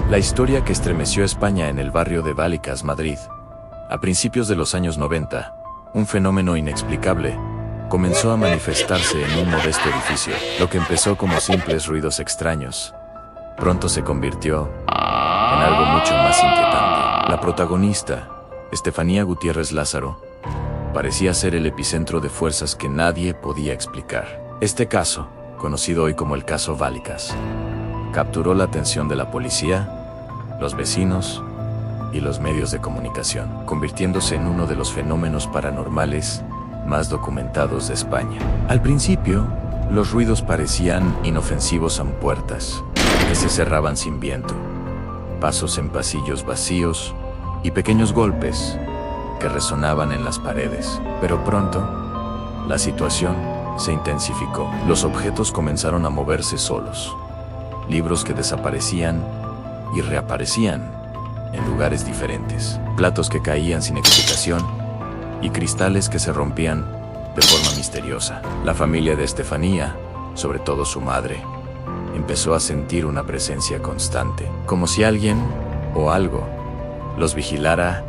La historia que estremeció a España en el barrio de Vallecas, Madrid. A principios de los años 90, un fenómeno inexplicable comenzó a manifestarse en un modesto edificio. Lo que empezó como simples ruidos extraños, pronto se convirtió en algo mucho más inquietante. La protagonista, Estefanía Gutiérrez Lázaro, parecía ser el epicentro de fuerzas que nadie podía explicar. Este caso, conocido hoy como el caso Vallecas, capturó la atención de la policía, los vecinos y los medios de comunicación, convirtiéndose en uno de los fenómenos paranormales más documentados de España. Al principio, los ruidos parecían inofensivos, en puertas que se cerraban sin viento, pasos en pasillos vacíos y pequeños golpes que resonaban en las paredes. Pero pronto, la situación se intensificó. Los objetos comenzaron a moverse solos, libros que desaparecían y reaparecían en lugares diferentes, platos que caían sin explicación y cristales que se rompían de forma misteriosa. La familia de Estefanía, sobre todo su madre, empezó a sentir una presencia constante, como si alguien o algo los vigilara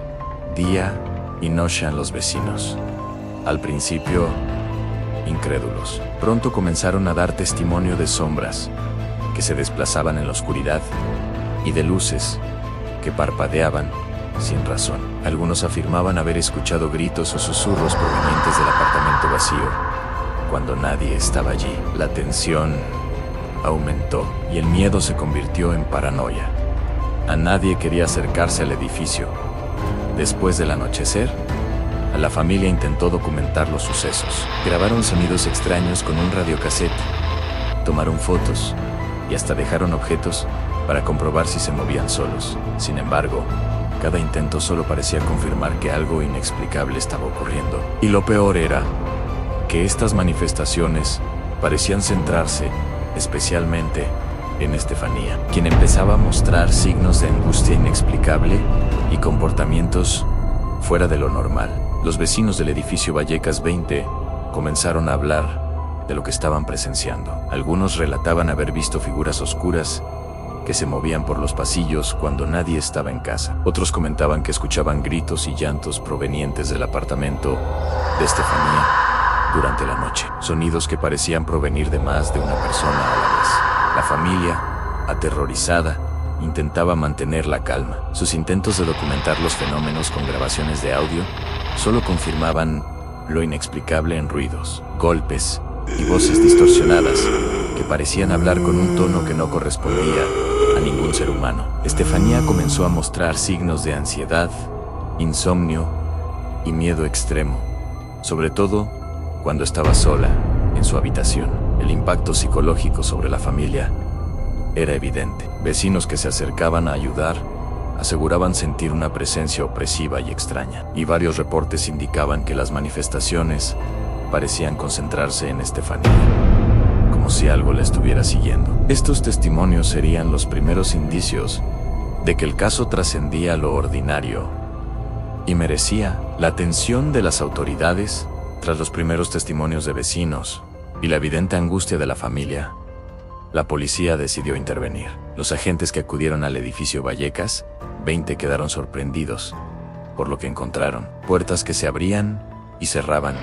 día y noche. A los vecinos, al principio incrédulos, pronto comenzaron a dar testimonio de sombras que se desplazaban en la oscuridad y de luces que parpadeaban sin razón. Algunos afirmaban haber escuchado gritos o susurros provenientes del apartamento vacío, cuando nadie estaba allí. La tensión aumentó y el miedo se convirtió en paranoia. A nadie quería acercarse al edificio. Después del anochecer, la familia intentó documentar los sucesos. Grabaron sonidos extraños con un radiocassette, tomaron fotos y hasta dejaron objetos para comprobar si se movían solos. Sin embargo, cada intento solo parecía confirmar que algo inexplicable estaba ocurriendo. Y lo peor era que estas manifestaciones parecían centrarse especialmente en Estefanía, quien empezaba a mostrar signos de angustia inexplicable y comportamientos fuera de lo normal. Los vecinos del edificio Vallecas 20 comenzaron a hablar de lo que estaban presenciando. Algunos relataban haber visto figuras oscuras que se movían por los pasillos cuando nadie estaba en casa. Otros comentaban que escuchaban gritos y llantos provenientes del apartamento de Estefanía durante la noche, sonidos que parecían provenir de más de una persona a la vez. La familia, aterrorizada, intentaba mantener la calma. Sus intentos de documentar los fenómenos con grabaciones de audio solo confirmaban lo inexplicable en ruidos, golpes y voces distorsionadas que parecían hablar con un tono que no correspondía a ningún ser humano. Estefanía comenzó a mostrar signos de ansiedad, insomnio y miedo extremo, sobre todo cuando estaba sola en su habitación. El impacto psicológico sobre la familia era evidente. Vecinos que se acercaban a ayudar aseguraban sentir una presencia opresiva y extraña, y varios reportes indicaban que las manifestaciones parecían concentrarse en Estefanía, como si algo la estuviera siguiendo. Estos testimonios serían los primeros indicios de que el caso trascendía lo ordinario y merecía la atención de las autoridades. Tras los primeros testimonios de vecinos y la evidente angustia de la familia, la policía decidió intervenir. Los agentes que acudieron al edificio Vallecas 20 quedaron sorprendidos por lo que encontraron: puertas que se abrían y cerraban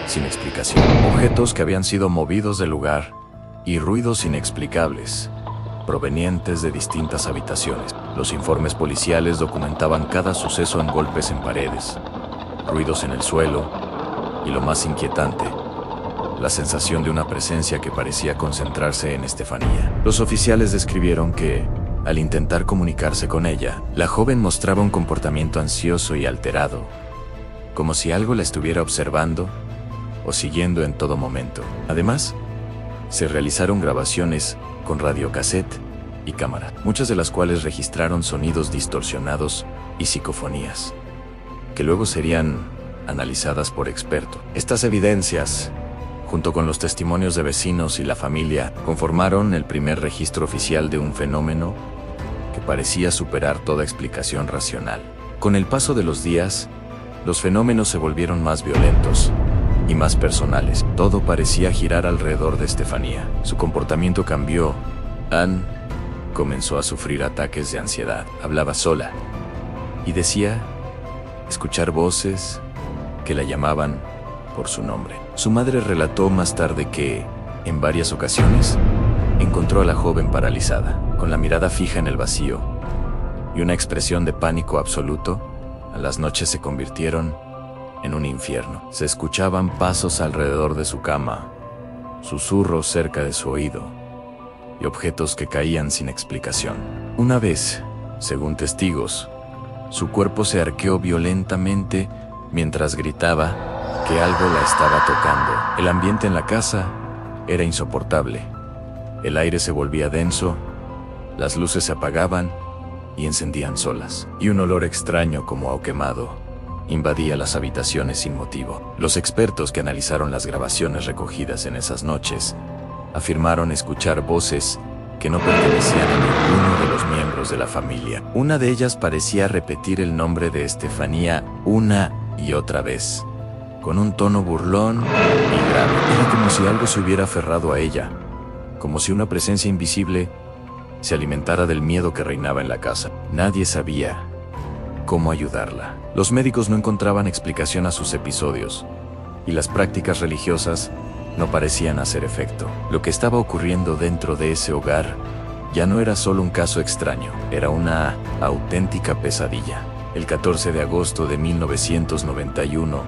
sin explicación, objetos que habían sido movidos del lugar y ruidos inexplicables provenientes de distintas habitaciones. Los informes policiales documentaban cada suceso en golpes en paredes, ruidos en el suelo y, lo más inquietante, la sensación de una presencia que parecía concentrarse en Estefanía. Los oficiales describieron que, al intentar comunicarse con ella, la joven mostraba un comportamiento ansioso y alterado, como si algo la estuviera observando o siguiendo en todo momento. Además, se realizaron grabaciones con radiocassette y cámara, muchas de las cuales registraron sonidos distorsionados y psicofonías, que luego serían analizadas por expertos. Estas evidencias, junto con los testimonios de vecinos y la familia, conformaron el primer registro oficial de un fenómeno que parecía superar toda explicación racional. Con el paso de los días, los fenómenos se volvieron más violentos y más personales. Todo parecía girar alrededor de Estefanía. Su comportamiento cambió. comenzó a sufrir ataques de ansiedad. Hablaba sola y decía escuchar voces que la llamaban por su nombre. Su madre relató más tarde que, en varias ocasiones, encontró a la joven paralizada, con la mirada fija en el vacío y una expresión de pánico absoluto. A las noches se convirtieron en un infierno. Se escuchaban pasos alrededor de su cama, susurros cerca de su oído y objetos que caían sin explicación. Una vez, según testigos, su cuerpo se arqueó violentamente mientras gritaba que algo la estaba tocando. El ambiente en la casa era insoportable. El aire se volvía denso, las luces se apagaban y encendían solas, y un olor extraño como a quemado invadía las habitaciones sin motivo. Los expertos que analizaron las grabaciones recogidas en esas noches afirmaron escuchar voces que no pertenecían a ninguno de los miembros de la familia. Una de ellas parecía repetir el nombre de Estefanía una y otra vez, con un tono burlón y grave. Era como si algo se hubiera aferrado a ella, como si una presencia invisible se alimentara del miedo que reinaba en la casa. Nadie sabía cómo ayudarla. Los médicos no encontraban explicación a sus episodios, y las prácticas religiosas no parecían hacer efecto. Lo que estaba ocurriendo dentro de ese hogar ya no era solo un caso extraño, era una auténtica pesadilla. El 14 de agosto de 1991,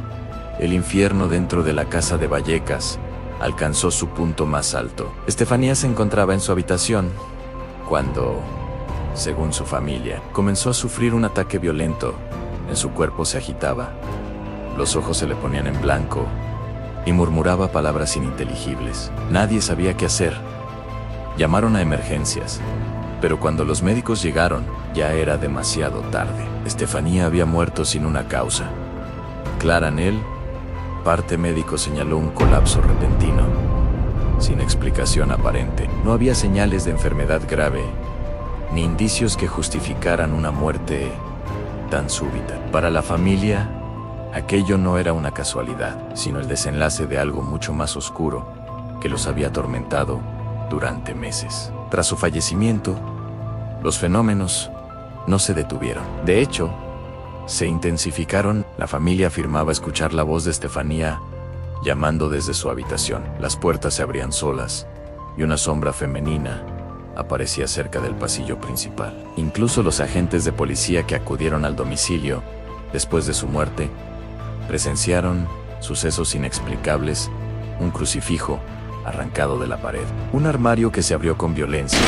el infierno dentro de la casa de Vallecas alcanzó su punto más alto. Estefanía se encontraba en su habitación cuando, según su familia, comenzó a sufrir un ataque violento. En su cuerpo se agitaba, los ojos se le ponían en blanco y murmuraba palabras ininteligibles. Nadie sabía qué hacer. Llamaron a emergencias, pero cuando los médicos llegaron, ya era demasiado tarde. Estefanía había muerto sin una causa. Clara Nel, parte médico, señaló un colapso repentino, sin explicación aparente. No había señales de enfermedad grave, ni indicios que justificaran una muerte tan súbita. Para la familia, aquello no era una casualidad, sino el desenlace de algo mucho más oscuro que los había atormentado durante meses. Tras su fallecimiento, los fenómenos no se detuvieron. De hecho, se intensificaron. La familia afirmaba escuchar la voz de Estefanía llamando desde su habitación. Las puertas se abrían solas y una sombra femenina aparecía cerca del pasillo principal. Incluso los agentes de policía que acudieron al domicilio después de su muerte presenciaron sucesos inexplicables: un crucifijo arrancado de la pared, un armario que se abrió con violencia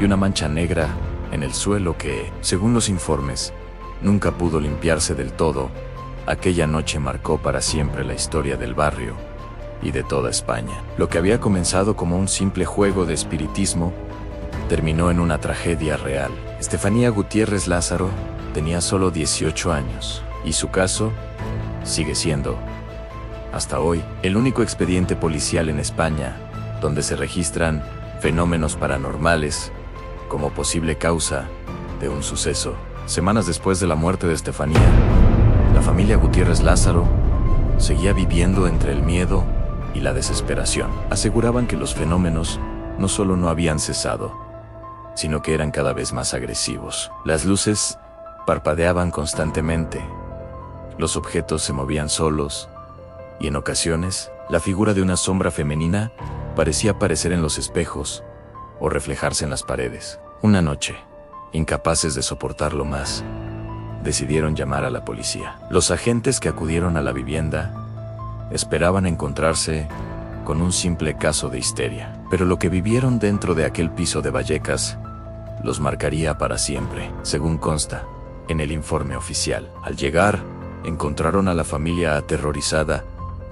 y una mancha negra en el suelo que, según los informes, nunca pudo limpiarse del todo. Aquella noche marcó para siempre la historia del barrio y de toda España. Lo que había comenzado como un simple juego de espiritismo terminó en una tragedia real. Estefanía Gutiérrez Lázaro tenía solo 18 años y su caso sigue siendo, hasta hoy, el único expediente policial en España donde se registran fenómenos paranormales como posible causa de un suceso. Semanas después de la muerte de Estefanía, la familia Gutiérrez Lázaro seguía viviendo entre el miedo y la desesperación. Aseguraban que los fenómenos no solo no habían cesado, sino que eran cada vez más agresivos. Las luces parpadeaban constantemente, los objetos se movían solos, y en ocasiones, la figura de una sombra femenina parecía aparecer en los espejos o reflejarse en las paredes. Una noche, incapaces de soportarlo más, decidieron llamar a la policía. Los agentes que acudieron a la vivienda esperaban encontrarse con un simple caso de histeria, pero lo que vivieron dentro de aquel piso de Vallecas los marcaría para siempre, según consta en el informe oficial. Al llegar, encontraron a la familia aterrorizada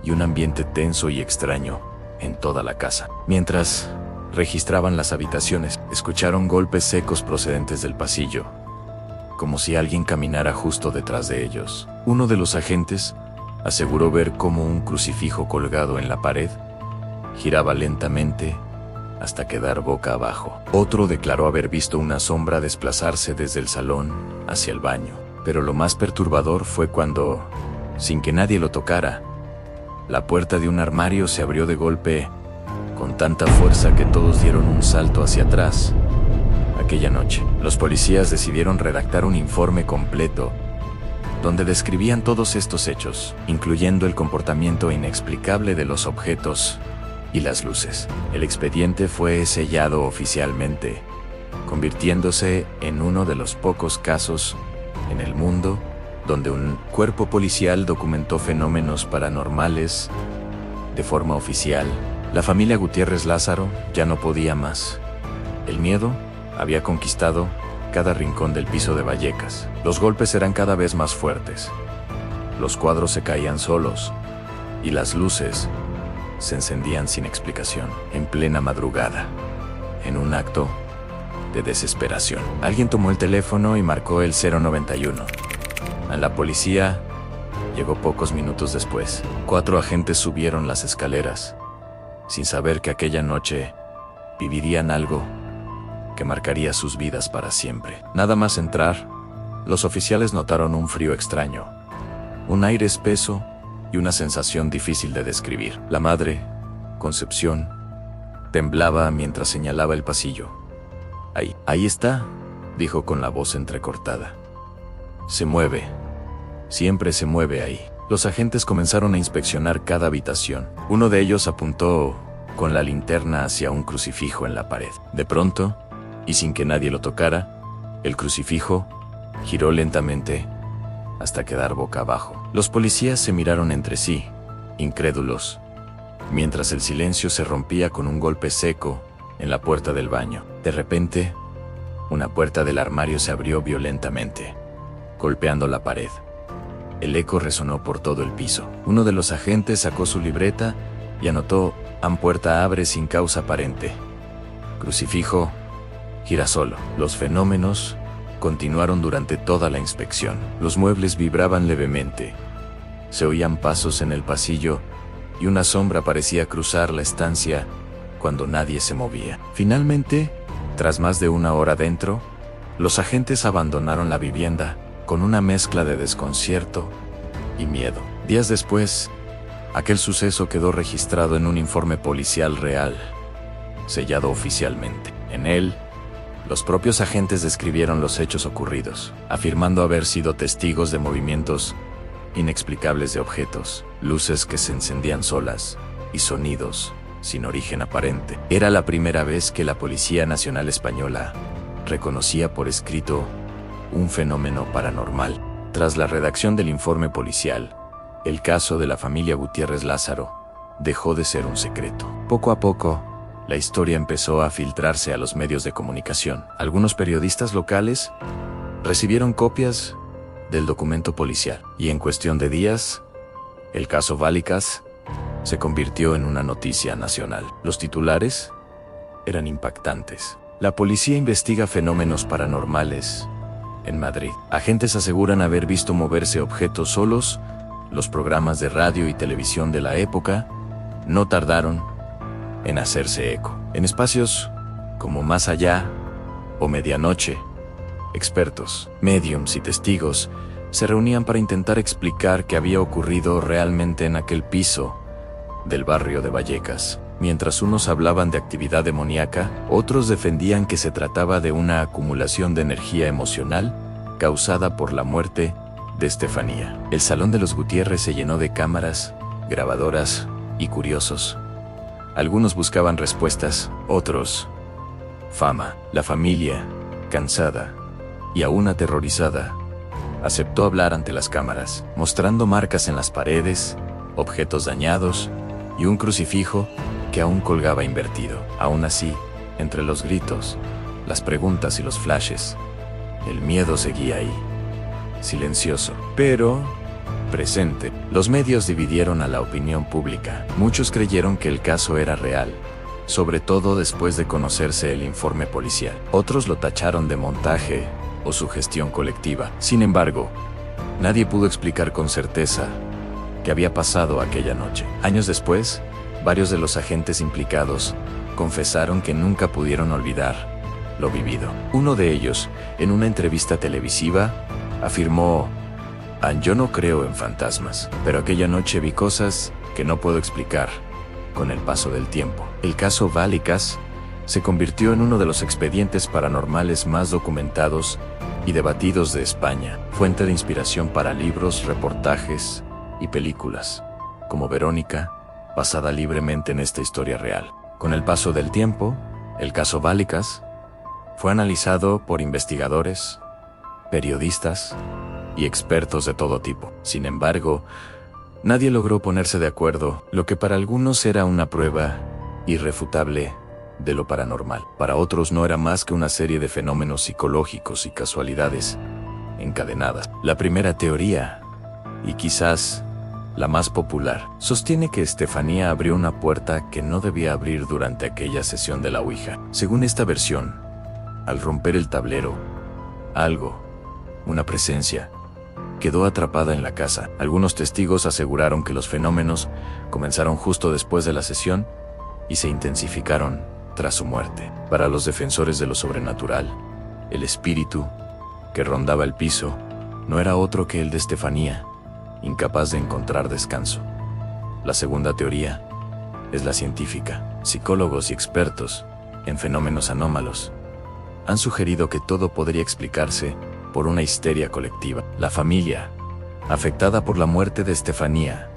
y un ambiente tenso y extraño en toda la casa. Mientras registraban las habitaciones, escucharon golpes secos procedentes del pasillo, como si alguien caminara justo detrás de ellos. Uno de los agentes aseguró ver cómo un crucifijo colgado en la pared giraba lentamente hasta quedar boca abajo. Otro declaró haber visto una sombra desplazarse desde el salón hacia el baño. Pero lo más perturbador fue cuando, sin que nadie lo tocara, la puerta de un armario se abrió de golpe con tanta fuerza que todos dieron un salto hacia atrás Aquella noche, los policías decidieron redactar un informe completo donde describían todos estos hechos, incluyendo el comportamiento inexplicable de los objetos y las luces. El expediente fue sellado oficialmente, convirtiéndose en uno de los pocos casos en el mundo donde un cuerpo policial documentó fenómenos paranormales de forma oficial. La familia Gutiérrez Lázaro ya no podía más. El miedo había conquistado cada rincón del piso de Vallecas. Los golpes eran cada vez más fuertes. Los cuadros se caían solos y las luces se encendían sin explicación, en plena madrugada, en un acto de desesperación. Alguien tomó el teléfono y marcó el 091. La policía llegó pocos minutos después. 4 agentes subieron las escaleras, sin saber que aquella noche vivirían algo que marcaría sus vidas para siempre. Nada más entrar, los oficiales notaron un frío extraño, un aire espeso y una sensación difícil de describir. La madre, Concepción, temblaba mientras señalaba el pasillo. Ahí está, dijo con la voz entrecortada. Se mueve. Siempre se mueve ahí. Los agentes comenzaron a inspeccionar cada habitación. Uno de ellos apuntó con la linterna hacia un crucifijo en la pared. De pronto, y sin que nadie lo tocara, el crucifijo giró lentamente hasta quedar boca abajo. Los policías se miraron entre sí, incrédulos, mientras el silencio se rompía con un golpe seco en la puerta del baño. De repente, una puerta del armario se abrió violentamente, golpeando la pared. El eco resonó por todo el piso. Uno de los agentes sacó su libreta y anotó: puerta abre sin causa aparente. Crucifijo gira solo. Los fenómenos continuaron durante toda la inspección. Los muebles vibraban levemente. Se oían pasos en el pasillo y una sombra parecía cruzar la estancia cuando nadie se movía. Finalmente, tras más de 1 hora dentro, los agentes abandonaron la vivienda con una mezcla de desconcierto y miedo. Días después, aquel suceso quedó registrado en un informe policial real, sellado oficialmente. En él, los propios agentes describieron los hechos ocurridos, afirmando haber sido testigos de movimientos inexplicables de objetos, luces que se encendían solas y sonidos sin origen aparente. Era la primera vez que la Policía Nacional Española reconocía por escrito un fenómeno paranormal. Tras la redacción del informe policial, el caso de la familia Gutiérrez Lázaro dejó de ser un secreto. Poco a poco, la historia empezó a filtrarse a los medios de comunicación. Algunos periodistas locales recibieron copias del documento policial, y en cuestión de días, el caso Vallecas se convirtió en una noticia nacional. Los titulares eran impactantes. La policía investiga fenómenos paranormales en Madrid. Agentes aseguran haber visto moverse objetos solos. Los programas de radio y televisión de la época no tardaron en hacerse eco. En espacios como Más Allá o Medianoche, expertos, médiums y testigos se reunían para intentar explicar qué había ocurrido realmente en aquel piso del barrio de Vallecas. Mientras unos hablaban de actividad demoníaca, otros defendían que se trataba de una acumulación de energía emocional causada por la muerte de Estefanía. El salón de los Gutiérrez se llenó de cámaras, grabadoras y curiosos. Algunos buscaban respuestas, otros fama. La familia, cansada y aún aterrorizada, aceptó hablar ante las cámaras, mostrando marcas en las paredes, objetos dañados y un crucifijo que aún colgaba invertido. Aún así, entre los gritos, las preguntas y los flashes, el miedo seguía ahí, silencioso, pero presente. Los medios dividieron a la opinión pública. Muchos creyeron que el caso era real, sobre todo después de conocerse el informe policial. Otros lo tacharon de montaje o sugestión colectiva. Sin embargo, nadie pudo explicar con certeza qué había pasado aquella noche. Años después, varios de los agentes implicados confesaron que nunca pudieron olvidar lo vivido. Uno de ellos, en una entrevista televisiva, afirmó: yo no creo en fantasmas, pero aquella noche vi cosas que no puedo explicar con el paso del tiempo. El caso Vallecas se convirtió en uno de los expedientes paranormales más documentados y debatidos de España, fuente de inspiración para libros, reportajes y películas, como Verónica, basada libremente en esta historia real. Con el paso del tiempo, el caso Válicas fue analizado por investigadores, periodistas y expertos de todo tipo. Sin embargo, nadie logró ponerse de acuerdo, lo que para algunos era una prueba irrefutable de lo paranormal. Para otros no era más que una serie de fenómenos psicológicos y casualidades encadenadas. La primera teoría, y quizás la más popular, sostiene que Estefanía abrió una puerta que no debía abrir durante aquella sesión de la Ouija. Según esta versión, al romper el tablero, una presencia, quedó atrapada en la casa. Algunos testigos aseguraron que los fenómenos comenzaron justo después de la sesión y se intensificaron tras su muerte. Para los defensores de lo sobrenatural, el espíritu que rondaba el piso no era otro que el de Estefanía, incapaz de encontrar descanso. La segunda teoría es la científica. Psicólogos y expertos en fenómenos anómalos han sugerido que todo podría explicarse por una histeria colectiva. La familia, afectada por la muerte de Estefanía,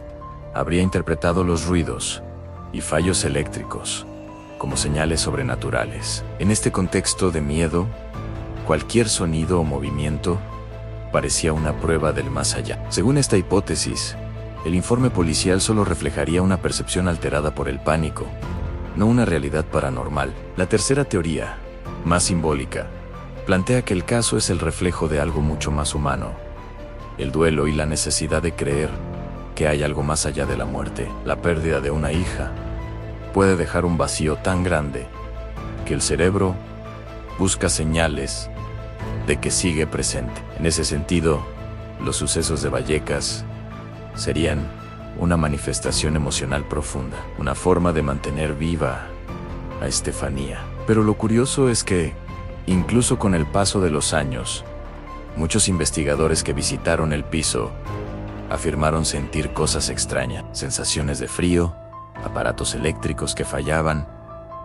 habría interpretado los ruidos y fallos eléctricos como señales sobrenaturales. En este contexto de miedo, cualquier sonido o movimiento parecía una prueba del más allá. Según esta hipótesis, el informe policial solo reflejaría una percepción alterada por el pánico, no una realidad paranormal. La tercera teoría, más simbólica, plantea que el caso es el reflejo de algo mucho más humano: el duelo y la necesidad de creer que hay algo más allá de la muerte. La pérdida de una hija puede dejar un vacío tan grande que el cerebro busca señales de que sigue presente. En ese sentido, los sucesos de Vallecas serían una manifestación emocional profunda, una forma de mantener viva a Estefanía. Pero lo curioso es que, incluso con el paso de los años, muchos investigadores que visitaron el piso afirmaron sentir cosas extrañas: sensaciones de frío, aparatos eléctricos que fallaban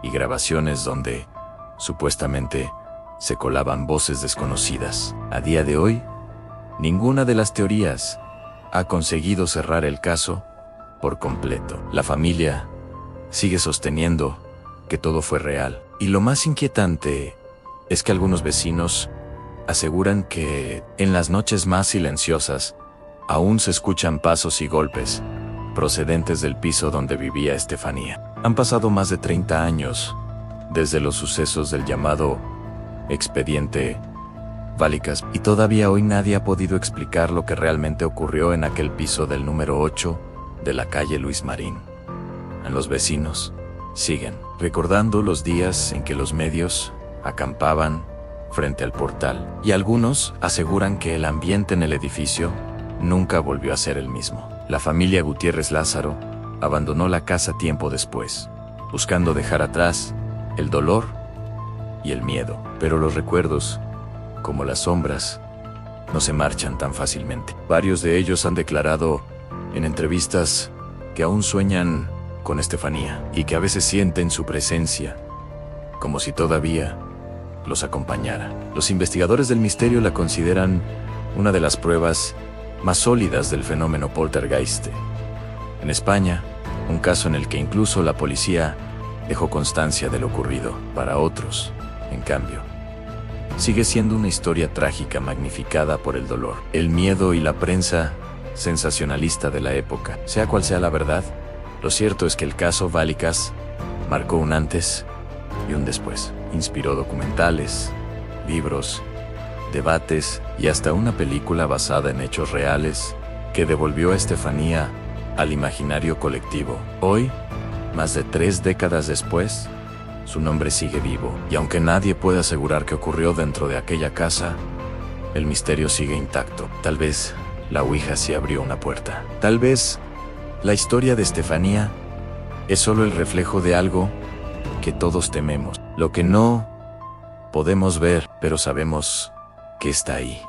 y grabaciones donde, supuestamente, se colaban voces desconocidas. A día de hoy, ninguna de las teorías ha conseguido cerrar el caso por completo. La familia sigue sosteniendo que todo fue real. Y lo más inquietante es que algunos vecinos aseguran que en las noches más silenciosas aún se escuchan pasos y golpes procedentes del piso donde vivía Estefanía. Han pasado más de 30 años desde los sucesos del llamado expediente Válicas, y todavía hoy nadie ha podido explicar lo que realmente ocurrió en aquel piso del número 8 de la calle Luis Marín. Los vecinos siguen recordando los días en que los medios acampaban frente al portal, y algunos aseguran que el ambiente en el edificio nunca volvió a ser el mismo. La familia Gutiérrez Lázaro abandonó la casa tiempo después, buscando dejar atrás el dolor y el miedo. Pero los recuerdos, como las sombras, no se marchan tan fácilmente. Varios de ellos han declarado en entrevistas que aún sueñan con Estefanía y que a veces sienten su presencia, como si todavía los acompañara. Los investigadores del misterio la consideran una de las pruebas más sólidas del fenómeno poltergeist. En España, un caso en el que incluso la policía dejó constancia de lo ocurrido. Para otros, en cambio, sigue siendo una historia trágica magnificada por el dolor, el miedo y la prensa sensacionalista de la época. Sea cual sea la verdad, lo cierto es que el caso Válicas marcó un antes y un después. Inspiró documentales, libros, debates y hasta una película basada en hechos reales que devolvió a Estefanía al imaginario colectivo. Hoy, más de 3 décadas después, su nombre sigue vivo, y aunque nadie puede asegurar qué ocurrió dentro de aquella casa, el misterio sigue intacto. Tal vez la Ouija sí abrió una puerta. Tal vez la historia de Estefanía es solo el reflejo de algo que todos tememos, lo que no podemos ver, pero sabemos que está ahí.